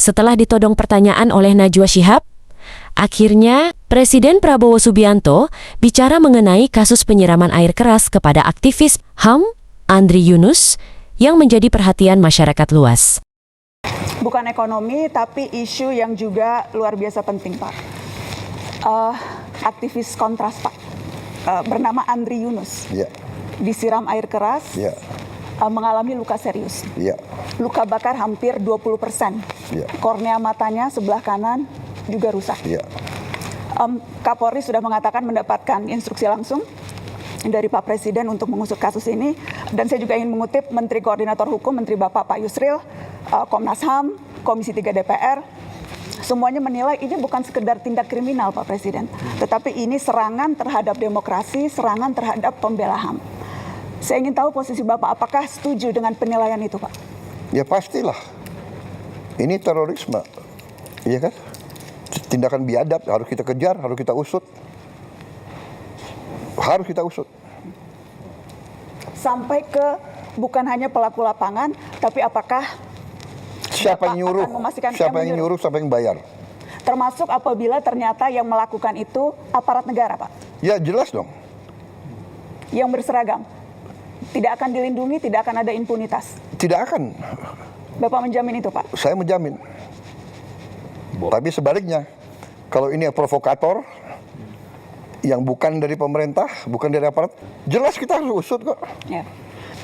Setelah ditodong pertanyaan oleh Najwa Shihab, akhirnya Presiden Prabowo Subianto bicara mengenai kasus penyiraman air keras kepada aktivis HAM Andri Yunus yang menjadi perhatian masyarakat luas. Bukan ekonomi, tapi isu yang juga luar biasa penting, Pak. Aktivis kontras, Pak, bernama Andri Yunus, disiram air keras, mengalami luka serius, luka bakar hampir 20%, kornea matanya sebelah kanan juga rusak. Kapolri sudah mengatakan mendapatkan instruksi langsung dari Pak Presiden untuk mengusut kasus ini, dan saya juga ingin mengutip Menteri Koordinator Hukum, Menteri Bapak Pak Yusril, Komnas HAM, Komisi 3 DPR, semuanya menilai ini bukan sekedar tindak kriminal Pak Presiden, tetapi ini serangan terhadap demokrasi, serangan terhadap pembela HAM. Saya ingin tahu posisi Bapak, apakah setuju dengan penilaian itu, Pak? Ya pastilah, ini terorisme, iya kan? Tindakan biadab harus kita kejar, harus kita usut. Harus kita usut. Sampai ke bukan hanya pelaku lapangan, tapi apakah siapa yang nyuruh, siapa yang bayar. Termasuk apabila ternyata yang melakukan itu aparat negara, Pak? Ya jelas dong. Yang berseragam? Tidak akan dilindungi, tidak akan ada impunitas? Tidak akan. Bapak menjamin itu, Pak? Saya menjamin. Tapi sebaliknya, kalau ini provokator, yang bukan dari pemerintah, bukan dari aparat, jelas kita harus usut kok. Ya.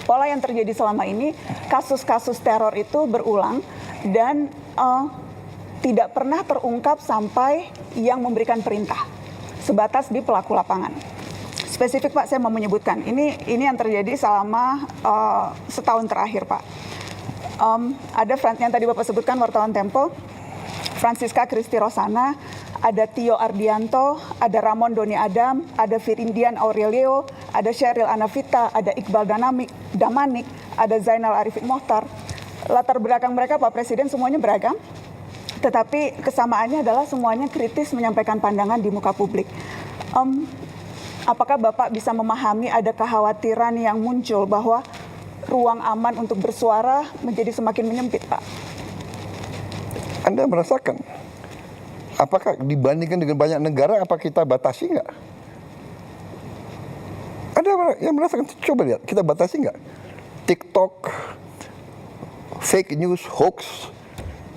Pola yang terjadi selama ini, kasus-kasus teror itu berulang dan tidak pernah terungkap sampai yang memberikan perintah, sebatas di pelaku lapangan. Spesifik Pak, saya mau menyebutkan, ini yang terjadi selama setahun terakhir Pak. Ada yang tadi Bapak sebutkan, wartawan Tempo, Francisca Kristi Rosana, ada Tio Ardianto, ada Ramon Doni Adam, ada Firindian Aurelio, ada Sheryl Anavita, ada Iqbal Damanik, ada Zainal Arifin Mohtar. Latar belakang mereka Pak Presiden semuanya beragam, tetapi kesamaannya adalah semuanya kritis menyampaikan pandangan di muka publik. Apakah Bapak bisa memahami ada kekhawatiran yang muncul bahwa ruang aman untuk bersuara menjadi semakin menyempit, Pak? Anda merasakan? Apakah dibandingkan dengan banyak negara, apa kita batasi nggak? Ada yang merasakan, coba lihat, kita batasi nggak? TikTok, fake news, hoax,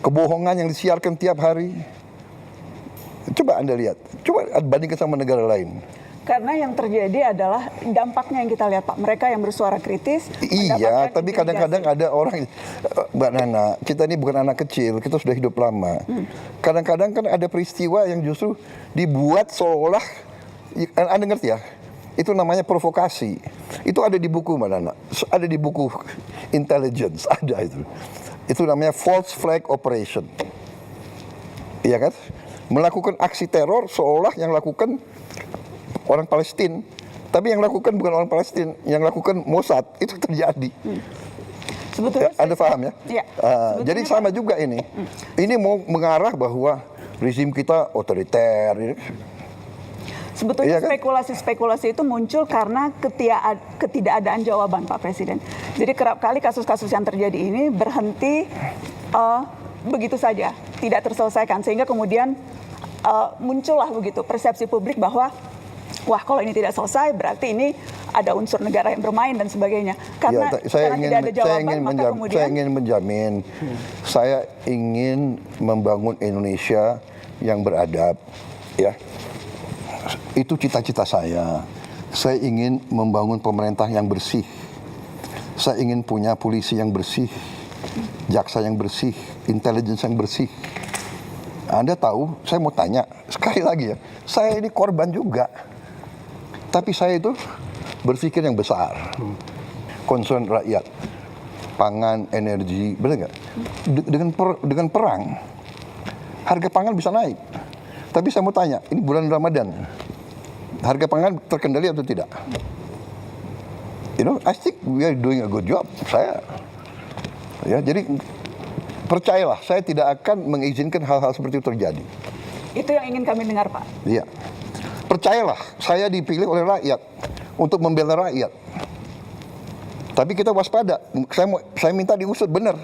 kebohongan yang disiarkan tiap hari. Coba Anda lihat, coba bandingkan sama negara lain. Karena yang terjadi adalah dampaknya yang kita lihat Pak, mereka yang bersuara kritis. Iya, tapi kadang-kadang ada orang, Mbak Nana, kita ini bukan anak kecil, kita sudah hidup lama. Kadang-kadang kan ada peristiwa yang justru dibuat seolah, Anda ngerti ya, itu namanya provokasi. Itu ada di buku Mbak Nana, ada di buku intelligence, ada itu. Itu namanya false flag operation. Iya kan? Melakukan aksi teror seolah yang lakukan orang Palestina, tapi yang lakukan bukan orang Palestina, yang lakukan Mossad, itu terjadi. Sebetulnya Anda paham ya? Ya. Jadi sama juga ini. Ini mau mengarah bahwa rezim kita otoriter. Sebetulnya iya kan? spekulasi-spekulasi itu muncul karena ketidakadaan jawaban Pak Presiden. Jadi kerap kali kasus-kasus yang terjadi ini berhenti begitu saja, tidak terselesaikan, sehingga kemudian muncullah begitu persepsi publik bahwa wah, kalau ini tidak selesai berarti ini ada unsur negara yang bermain dan sebagainya. Karena, saya ingin menjamin, saya ingin membangun Indonesia yang beradab, ya. Itu cita-cita saya. Saya ingin membangun pemerintah yang bersih. Saya ingin punya polisi yang bersih, jaksa yang bersih, intelligence yang bersih. Anda tahu, saya mau tanya sekali lagi ya, saya ini korban juga. Tapi saya itu berpikir yang besar, concern rakyat, pangan, energi, benar nggak? Dengan perang, harga pangan bisa naik. Tapi saya mau tanya, ini bulan Ramadan, harga pangan terkendali atau tidak? You know, I think we are doing a good job. Jadi percayalah, saya tidak akan mengizinkan hal-hal seperti itu terjadi. Itu yang ingin kami dengar, Pak. Iya. Percayalah, saya dipilih oleh rakyat untuk membela rakyat. Tapi kita waspada. Saya minta diusut benar.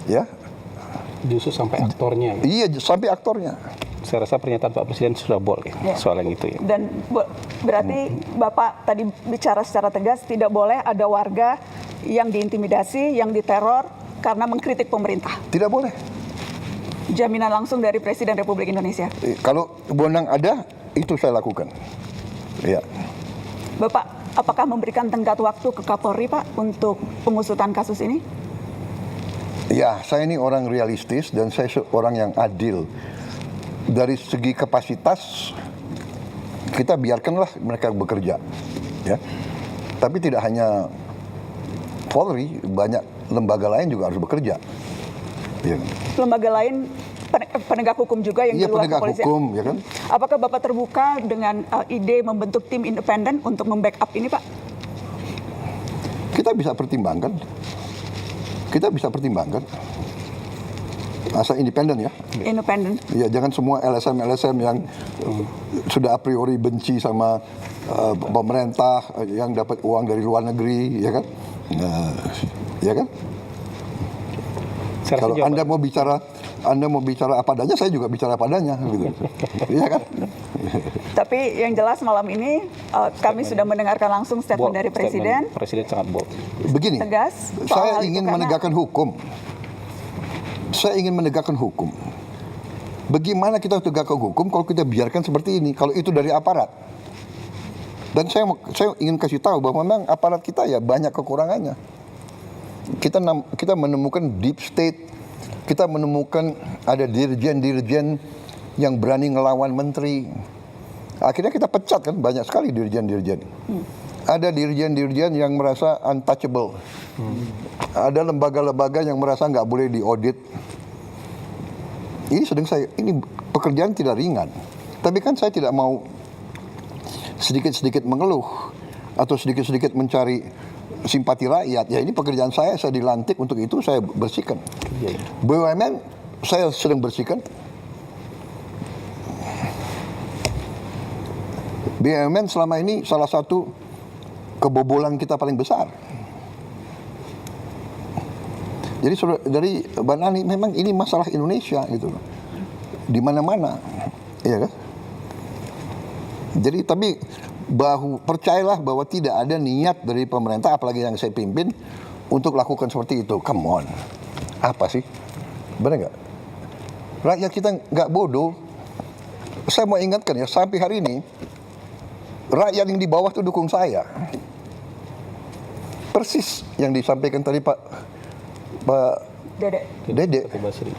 Ya. Justru sampai aktornya. Iya, sampai aktornya. Saya rasa pernyataan Pak Presiden sudah boleh soal yang itu ya. Dan berarti Bapak tadi bicara secara tegas tidak boleh ada warga yang diintimidasi, yang diteror karena mengkritik pemerintah. Tidak boleh. Jaminan langsung dari Presiden Republik Indonesia. Kalau wewenang ada, itu saya lakukan. Iya. Bapak, apakah memberikan tenggat waktu ke Kapolri, Pak, untuk pengusutan kasus ini? Ya, saya ini orang realistis dan saya orang yang adil. Dari segi kapasitas, kita biarkanlah mereka bekerja. Ya. Tapi tidak hanya Polri, banyak lembaga lain juga harus bekerja. Ya. Lembaga lain penegak hukum juga yang Iya, di luar penegak kepolisian. hukum, ya kan? Apakah Bapak terbuka dengan ide membentuk tim independen untuk membackup ini, Pak? Kita bisa pertimbangkan. Kita bisa pertimbangkan. Asal independen ya. Independen. Ya, jangan semua LSM yang sudah a priori benci sama pemerintah yang dapat uang dari luar negeri, ya kan? Ya kan? Saya rasa Kalau jawaban- Anda mau bicara apa adanya, saya juga bicara apa adanya, gitu. Iya kan? Tapi yang jelas malam ini kami sudah mendengarkan langsung statement bold, dari Presiden. Presiden sangat bold. Begini, Tegas soal saya hal itu ingin karena- menegakkan hukum. Saya ingin menegakkan hukum. Bagaimana kita tegakkan hukum kalau kita biarkan seperti ini? Kalau itu dari aparat. Dan saya ingin kasih tahu bahwa memang aparat kita ya banyak kekurangannya. Kita menemukan deep state, kita menemukan ada dirjen-dirjen yang berani ngelawan menteri. Akhirnya kita pecat kan, banyak sekali dirjen-dirjen. Ada dirjen-dirjen yang merasa untouchable. Ada lembaga-lembaga yang merasa nggak boleh diaudit. Ini pekerjaan tidak ringan. Tapi kan saya tidak mau sedikit-sedikit mengeluh atau sedikit-sedikit mencari simpati rakyat. Ya ini pekerjaan saya dilantik untuk itu, saya bersihkan. BUMN saya sedang bersihkan. BUMN selama ini salah satu kebobolan kita paling besar. Jadi dari Mbak Nani, memang ini masalah Indonesia gitu loh. Di mana-mana, iya kan? Jadi tapi percayalah bahwa tidak ada niat dari pemerintah, apalagi yang saya pimpin, untuk lakukan seperti itu. Come on, apa sih? Benar nggak? Rakyat kita nggak bodoh. Saya mau ingatkan ya, sampai hari ini rakyat yang di bawah itu dukung saya. Persis yang disampaikan tadi Pak Dede. Pak Basri.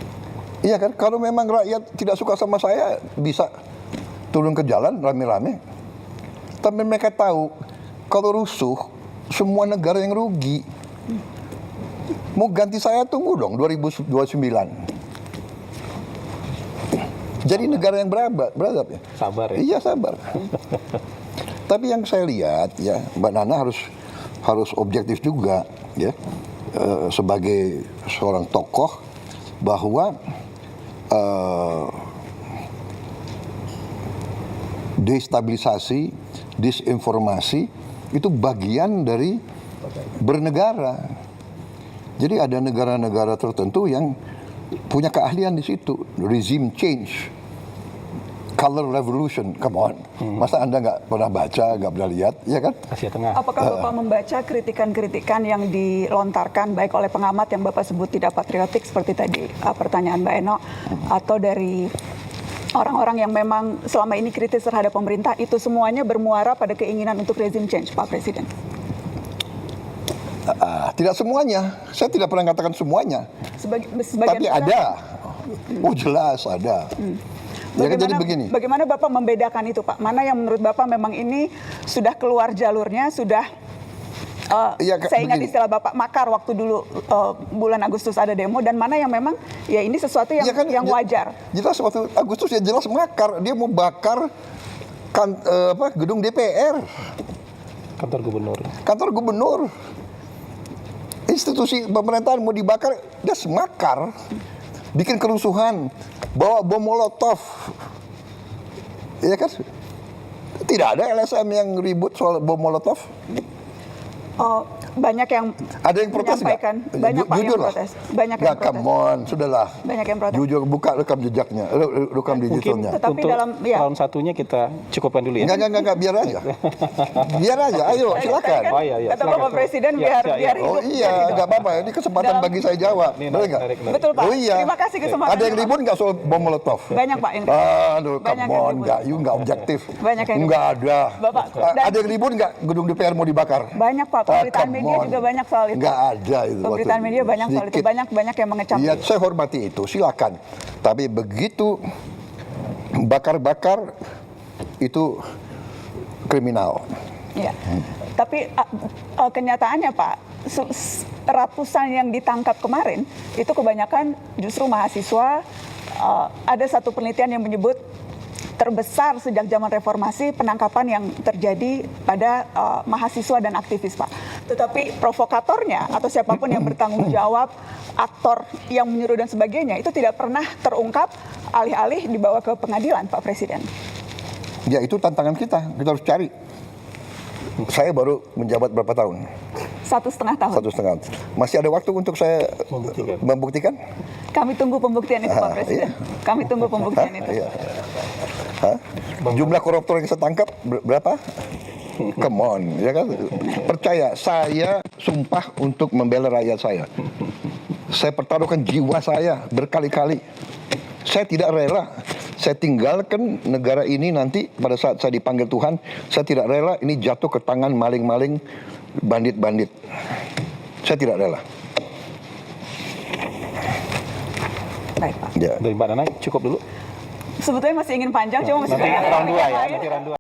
Iya kan, kalau memang rakyat tidak suka sama saya, bisa turun ke jalan rame-rame. Tapi mereka tahu, kalau rusuh, semua negara yang rugi. Mau ganti saya, tunggu dong, 2029. Jadi negara yang beradab ya. Sabar ya. Iya, sabar. Tapi yang saya lihat, ya, Mbak Nana harus objektif juga, ya. Sebagai seorang tokoh, bahwa destabilisasi, disinformasi itu bagian dari bernegara. Jadi ada negara-negara tertentu yang punya keahlian di situ, regime change, color revolution, come on. Masa Anda nggak pernah baca, nggak pernah lihat, ya kan? Asia Tengah. Apakah Bapak membaca kritikan-kritikan yang dilontarkan baik oleh pengamat yang Bapak sebut tidak patriotik seperti tadi pertanyaan Mbak Eno, atau dari orang-orang yang memang selama ini kritis terhadap pemerintah, itu semuanya bermuara pada keinginan untuk regime change, Pak Presiden? Tidak semuanya, saya tidak pernah katakan semuanya. Sebagian Tapi besar. ada, oh jelas ada. Ya kan, jadi begini. Bagaimana Bapak membedakan itu, Pak? Mana yang menurut Bapak memang ini sudah keluar jalurnya, sudah saya ingat begini. istilah Bapak makar waktu dulu bulan Agustus ada demo, dan mana yang memang ya ini sesuatu yang Ya kan, yang wajar. Jelas waktu Agustus ya jelas makar, dia mau bakar gedung DPR, Kantor gubernur. kantor gubernur. Institusi pemerintahan mau dibakar, dia semakar. Bikin kerusuhan, bawa bom molotov. Iya kan? Tidak ada LSM yang ribut soal bom molotov. banyak yang Ada yang protes nggak? menyampaikan, banyak Pak yang Jujur lah. protes, banyak yang Nggak, protes, come on, sudahlah. banyak yang protes. Jujur, buka rekam jejaknya, rekam Mungkin digitalnya. Tetapi untuk dalam- ya. round satunya kita cukupkan dulu ya. Enggak, biar aja. Biar aja, ayo silakan. Kan Oh, iya, kata silakan. Bapak Presiden Ya, biar siap, biar ya. Oh hidup, biar iya, hidup. nggak apa-apa. Ini kesempatan Dalam- bagi saya jawab. Ini Boleh nggak? menarik. Betul Pak. Oh iya. Terima kasih kesempatan. Ada yang ribut nggak soal bom molotov? Banyak Pak yang Aduh, Banyak come yang on, ribut. nggak objektif. Banyak yang Nggak ada. Bapak, dan- Ada yang ribut nggak gedung DPR mau dibakar? Banyak Pak, pemberitaan come media on. juga banyak soal itu. Nggak ada itu. Pemberitaan waktu media banyak soal itu, sedikit. banyak yang mengecam. Ya, saya hormati itu, silakan. Tapi begitu bakar-bakar itu kriminal. Ya. Tapi kenyataannya Pak, ratusan yang ditangkap kemarin itu kebanyakan justru mahasiswa. Ada satu penelitian yang menyebut terbesar sejak zaman reformasi penangkapan yang terjadi pada mahasiswa dan aktivis Pak. Tetapi provokatornya atau siapapun yang bertanggung jawab, aktor yang menyuruh dan sebagainya itu tidak pernah terungkap, alih-alih dibawa ke pengadilan Pak Presiden. Ya itu tantangan kita harus cari. Saya baru menjabat berapa tahun? 1,5 tahun. 1,5. Masih ada waktu untuk saya membuktikan? Kami tunggu pembuktian itu Pak Presiden. Kami tunggu pembuktian itu. Iya. Hah? Jumlah koruptor yang saya tangkap berapa? Come on, ya kan? Percaya, saya sumpah untuk membela rakyat saya. Saya pertaruhkan jiwa saya berkali-kali. Saya tidak rela. Saya tinggalkan negara ini nanti pada saat saya dipanggil Tuhan. Saya tidak rela ini jatuh ke tangan maling-maling, bandit-bandit. Saya tidak rela. Baik Pak. Ya. Dari Mbak Nana cukup dulu. Sebetulnya masih ingin panjang, cuma masih Nanti banyak round 2 ya. yang lain. Nanti round 2.